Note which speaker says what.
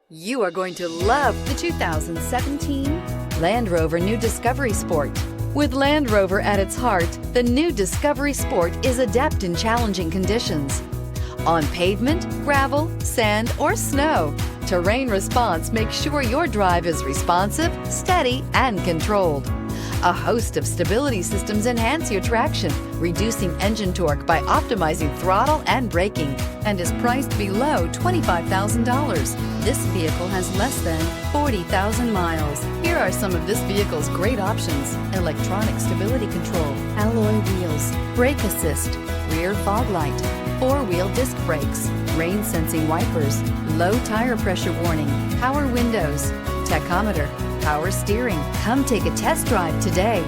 Speaker 1: You are going to love the 2017 Land Rover New Discovery Sport. With Land Rover at its heart, the new Discovery Sport is adept in challenging conditions. On pavement, gravel, sand, or snow, terrain response makes sure your drive is responsive, steady, and controlled. A host of stability systems enhance your traction, reducing engine torque by optimizing throttle and braking, and is priced below $25,000. This vehicle has less than 40,000 miles. Here are some of this vehicle's great options: electronic stability control, alloy wheels, brake assist, rear fog light, four-wheel disc brakes, rain sensing wipers, low tire pressure warning, power windows, tachometer, power steering. Come take a test drive today.